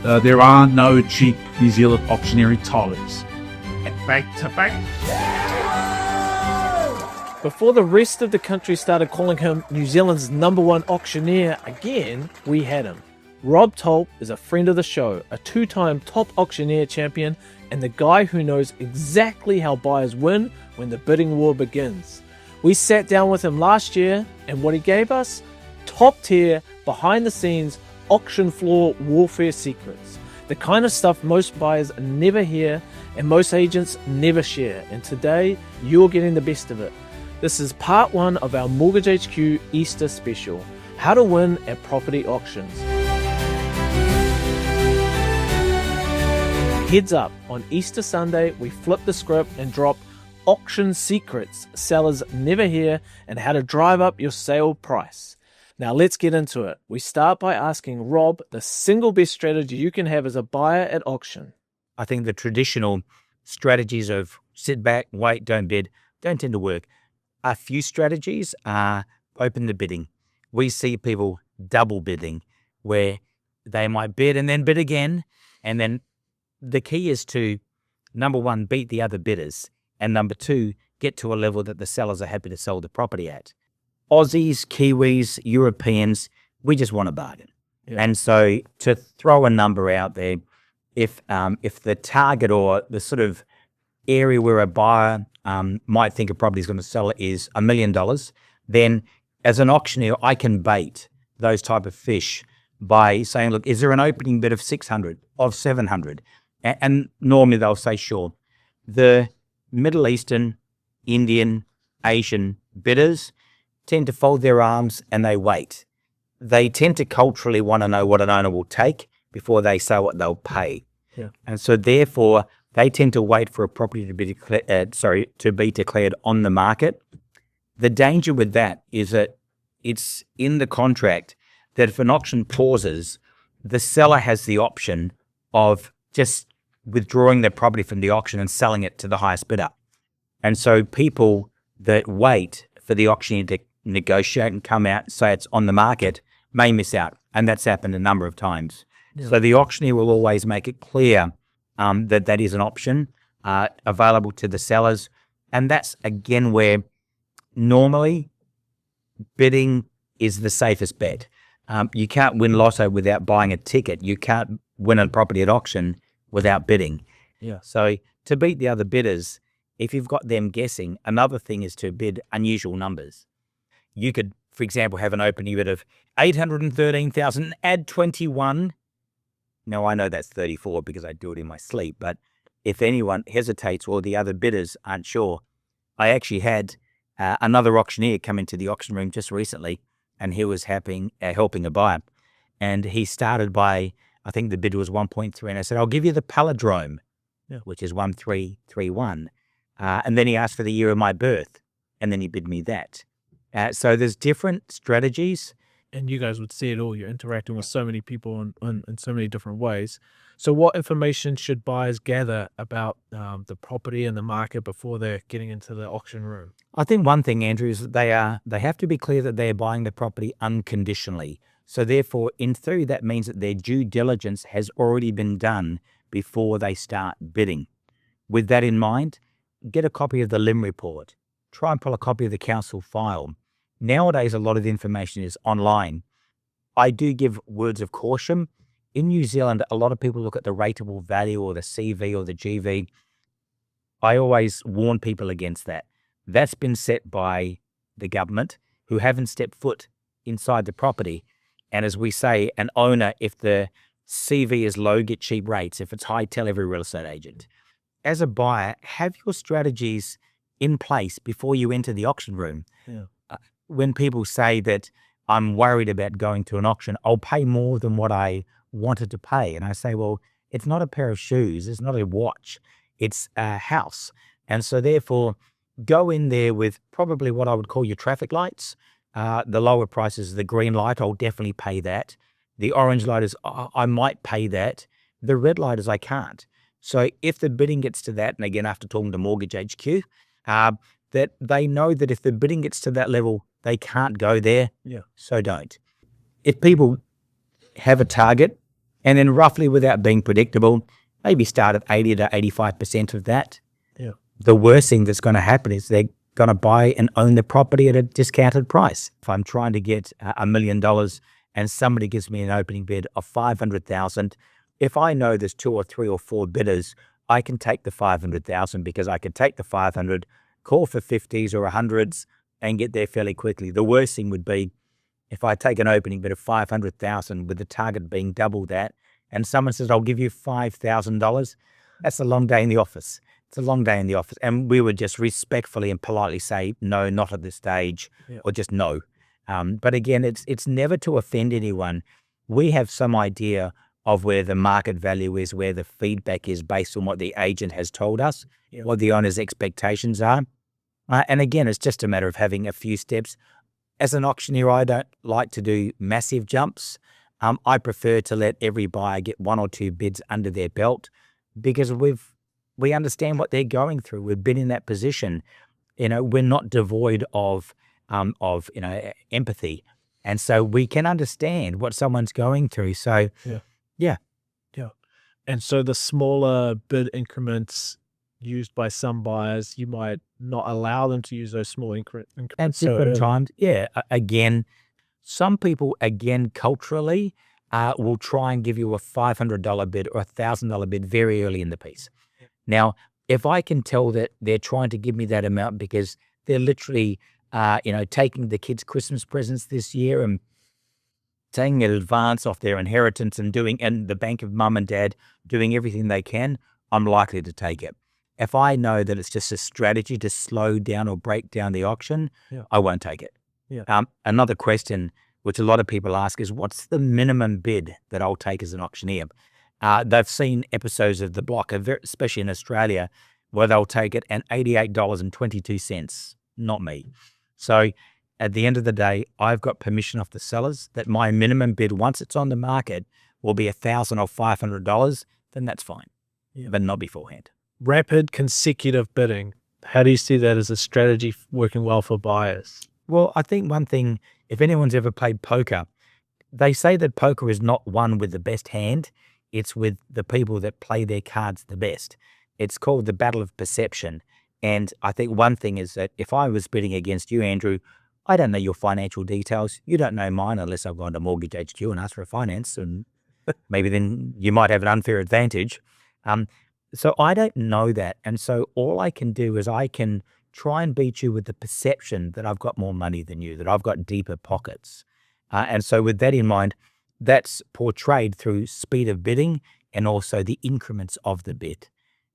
There are no cheap New Zealand auctioneer tollies. Back to back. Before the rest of the country started calling him New Zealand's #1 auctioneer again, we had him. Rob Tulp is a friend of the show, a 2-time top auctioneer champion, and the guy who knows exactly how buyers win when the bidding war begins. We sat down with him last year, and what he gave us? Top tier, behind the scenes, auction floor warfare secrets. The kind of stuff most buyers never hear and most agents never share. And today, you're getting the best of it. This is part 1 of our Mortgage HQ Easter special, how to win at property auctions. Heads up, on Easter Sunday, we flip the script and drop auction secrets sellers never hear and how to drive up your sale price. Now let's get into it. We start by asking Rob the single best strategy you can have as a buyer at auction. I think the traditional strategies of sit back, wait, don't bid, don't tend to work. A few strategies are open the bidding. We see people double bidding where they might bid and then bid again. And then the key is to, number 1, beat the other bidders. And number 2, get to a level that the sellers are happy to sell the property at. Aussies, Kiwis, Europeans, we just want a bargain. Yeah. And so to throw a number out there, if the target or the sort of area where a buyer might think a property is going to sell is $1 million, then as an auctioneer, I can bait those type of fish by saying, look, is there an opening bid of 600, of 700? And normally they'll say, sure. The Middle Eastern, Indian, Asian bidders tend to fold their arms and they wait. They tend to culturally want to know what an owner will take before they say what they'll pay. Yeah. And so therefore, they tend to wait for a property to be declared on the market. The danger with that is that it's in the contract that if an auction pauses, the seller has the option of just withdrawing their property from the auction and selling it to the highest bidder. And so people that wait for the auctioneer to negotiate and come out and say it's on the market may miss out. And that's happened a number of times. Yeah. So the auctioneer will always make it clear that that is an option available to the sellers. And that's, again, where normally bidding is the safest bet. You can't win lotto without buying a ticket. You can't win a property at auction without bidding. Yeah. So to beat the other bidders, if you've got them guessing, another thing is to bid unusual numbers. You could, for example, have an opening bid of 813,000, add 21. Now, I know that's 34 because I do it in my sleep, but if anyone hesitates or the other bidders aren't sure, I actually had another auctioneer come into the auction room just recently, and he was helping a buyer. And he started by, I think the bid was 1.3, and I said, I'll give you the palindrome, which is 1331. And then he asked for the year of my birth, and then he bid me that. So there's different strategies. And you guys would see it all. You're interacting with so many people in so many different ways. So what information should buyers gather about the property and the market before they're getting into the auction room? I think one thing, Andrew, is that they have to be clear that they are buying the property unconditionally. So therefore, in theory, that means that their due diligence has already been done before they start bidding. With that in mind, get a copy of the LIM report. Try and pull a copy of the council file. Nowadays, a lot of the information is online. I do give words of caution. In New Zealand, a lot of people look at the rateable value or the CV or the GV. I always warn people against that. That's been set by the government, who haven't stepped foot inside the property. And as we say, an owner, if the CV is low, get cheap rates. If it's high, tell every real estate agent. As a buyer, have your strategies in place before you enter the auction room. Yeah. When people say that I'm worried about going to an auction, I'll pay more than what I wanted to pay. And I say, well, it's not a pair of shoes. It's not a watch. It's a house. And so therefore, go in there with probably what I would call your traffic lights. The lower price is the green light. I'll definitely pay that. The orange light is, I might pay that. The red light is, I can't. So if the bidding gets to that, and again, after talking to Mortgage HQ, that they know that if the bidding gets to that level, they can't go there. Yeah. So don't. If people have a target And then roughly, without being predictable, maybe start at 80 to 85% of that. Yeah. The worst thing that's going to happen is they're going to buy and own the property at a discounted price. If I'm trying to get $1 million and somebody gives me an opening bid of 500,000, if I know there's 2 or 3 or 4 bidders, I can take the 500,000 because I could take the 500, call for 50s or 100s and get there fairly quickly. The worst thing would be if I take an opening bid of 500,000 with the target being double that, and someone says, I'll give you $5,000, that's a long day in the office. It's a long day in the office. And we would just respectfully and politely say, no, not at this stage, or just no. But again, it's never to offend anyone. We have some idea of where the market value is, where the feedback is based on what the agent has told us, what the owner's expectations are. And again, it's just a matter of having a few steps. As an auctioneer, I don't like to do massive jumps. I prefer to let every buyer get 1 or 2 bids under their belt because we understand what they're going through. We've been in that position. We're not devoid of empathy. And so we can understand what someone's going through. So, yeah. And so the smaller bid increments used by some buyers, you might not allow them to use those small increments. At different times. Yeah. Again, some people, culturally, will try and give you a $500 bid or a $1,000 bid very early in the piece. Now, if I can tell that they're trying to give me that amount because they're literally, taking the kids' Christmas presents this year and taking an advance off their inheritance and the bank of mum and dad doing everything they can, I'm likely to take it. If I know that it's just a strategy to slow down or break down the auction, I won't take it. Another question which a lot of people ask is, what's the minimum bid that I'll take as an auctioneer? They've seen episodes of The Block, especially in Australia, where they'll take it at $88.22. Not me. So at the end of the day, I've got permission off the sellers that my minimum bid, once it's on the market, will be $1,000 or $500. Then that's fine, but not beforehand. Rapid consecutive bidding. How do you see that as a strategy working well for buyers? Well, I think one thing, if anyone's ever played poker, they say that poker is not won with the best hand. It's with the people that play their cards the best. It's called the battle of perception. And I think one thing is that if I was bidding against you, Andrew, I don't know your financial details. You don't know mine unless I've gone to Mortgage HQ and asked for a finance, and maybe then you might have an unfair advantage. So I don't know that. And so all I can do is I can try and beat you with the perception that I've got more money than you, that I've got deeper pockets. And so with that in mind, that's portrayed through speed of bidding and also the increments of the bid.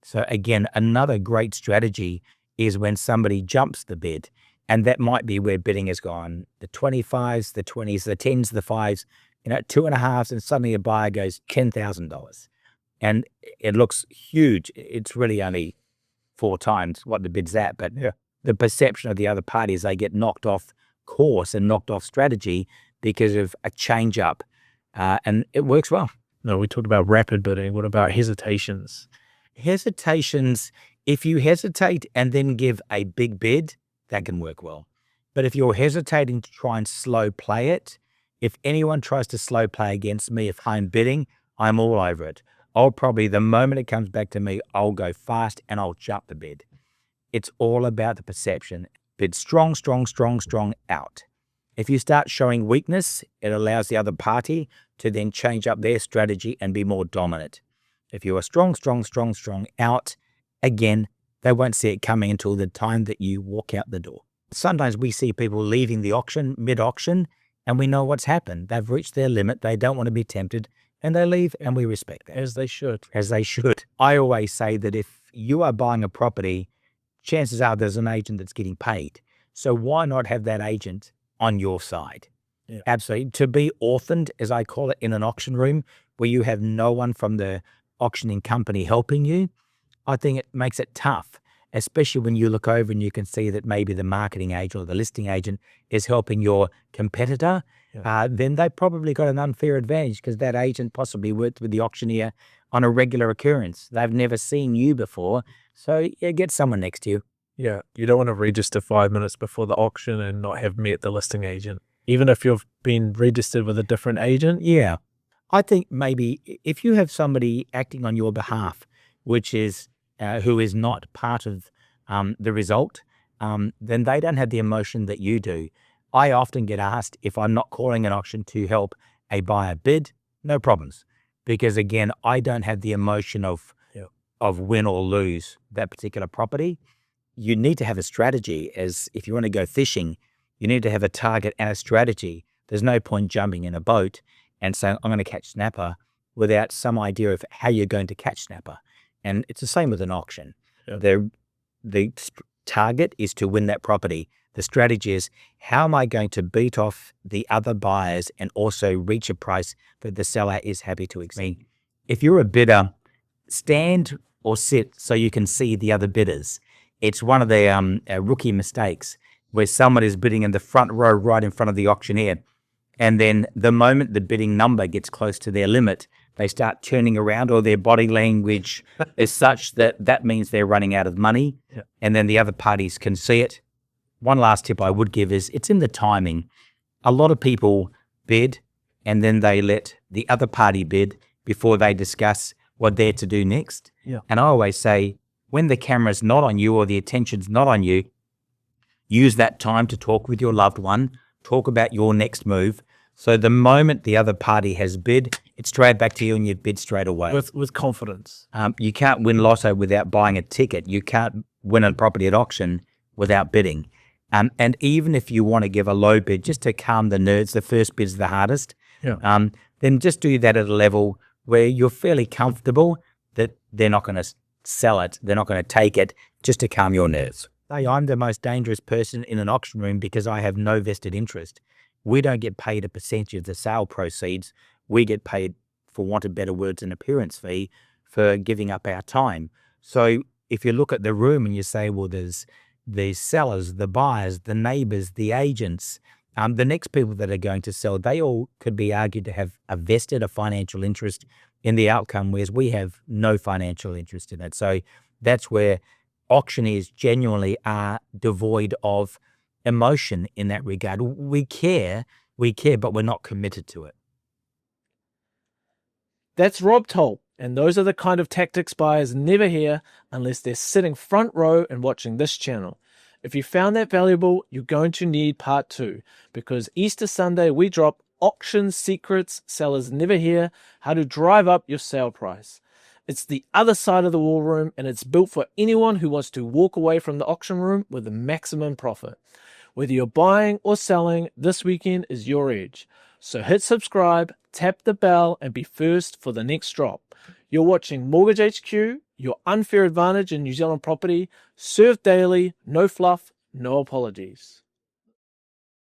So again, another great strategy is when somebody jumps the bid, and that might be where bidding has gone, the 25s, the 20s, the 10s, the 5s, 2.5s, and suddenly a buyer goes $10,000. And it looks huge. It's really only 4 times what the bid's at, but the perception of the other party is they get knocked off course and knocked off strategy because of a change up, and it works well. No, we talked about rapid bidding. What about hesitations? Hesitations, if you hesitate and then give a big bid, that can work well. But if you're hesitating to try and slow play it, if anyone tries to slow play against me, if I'm bidding, I'm all over it. I'll probably, the moment it comes back to me, I'll go fast and I'll jump the bid. It's all about the perception. Bid strong, strong, strong, strong, out. If you start showing weakness, it allows the other party to then change up their strategy and be more dominant. If you are strong, strong, strong, strong, out, again, they won't see it coming until the time that you walk out the door. Sometimes we see people leaving the auction, mid-auction, and we know what's happened. They've reached their limit. They don't want to be tempted, and they leave, and we respect that. As they should. As they should. I always say that if you are buying a property, chances are there's an agent that's getting paid. So why not have that agent on your side? Yeah. Absolutely. To be orphaned, as I call it, in an auction room where you have no one from the auctioning company helping you, I think it makes it tough, especially when you look over and you can see that maybe the marketing agent or the listing agent is helping your competitor. Then they probably got an unfair advantage because that agent possibly worked with the auctioneer on a regular occurrence. They've never seen you before. So get someone next to you. Yeah, you don't want to register 5 minutes before the auction and not have met the listing agent, even if you've been registered with a different agent. Yeah. I think maybe if you have somebody acting on your behalf, which is who is not part of the result, then they don't have the emotion that you do. I often get asked if I'm not calling an auction to help a buyer bid. No problems, because again, I don't have the emotion of win or lose that particular property. You need to have a strategy. As if you want to go fishing, you need to have a target and a strategy. There's no point jumping in a boat and saying, I'm going to catch snapper without some idea of how you're going to catch snapper. And it's the same with an auction. The target is to win that property. The strategy is, how am I going to beat off the other buyers and also reach a price that the seller is happy to accept? If you're a bidder, stand or sit so you can see the other bidders. It's one of the rookie mistakes where someone is bidding in the front row right in front of the auctioneer. And then the moment the bidding number gets close to their limit, they start turning around, or their body language is such that means they're running out of money. And then the other parties can see it. One last tip I would give is it's in the timing. A lot of people bid and then they let the other party bid before they discuss what they're to do next. And I always say, when the camera's not on you or the attention's not on you, use that time to talk with your loved one, talk about your next move. So the moment the other party has bid, it's straight back to you and you bid straight away. With confidence. You can't win lotto without buying a ticket. You can't win a property at auction without bidding. And even if you want to give a low bid just to calm the nerves, the first bid's the hardest, then just do that at a level where you're fairly comfortable that they're not going to sell it, they're not going to take it, just to calm your nerves. I'm the most dangerous person in an auction room because I have no vested interest. We don't get paid a percentage of the sale proceeds. We get paid, for want of better words, an appearance fee for giving up our time. So if you look at the room and you say, well, there's the sellers, the buyers, the neighbors, the agents, the next people that are going to sell, they all could be argued to have a financial interest in the outcome, whereas we have no financial interest in it. So that's where auctioneers genuinely are devoid of emotion in that regard. We care, but we're not committed to it. That's Rob Tulp, and those are the kind of tactics buyers never hear unless they're sitting front row and watching this channel. If you found that valuable, you're going to need part 2, because Easter Sunday we drop auction secrets sellers never hear, how to drive up your sale price. It's the other side of the war room, and it's built for anyone who wants to walk away from the auction room with the maximum profit. Whether you're buying or selling, this weekend is your edge. So hit subscribe, tap the bell, and be first for the next drop. You're watching Mortgage HQ, your unfair advantage in New Zealand property, served daily, no fluff, no apologies.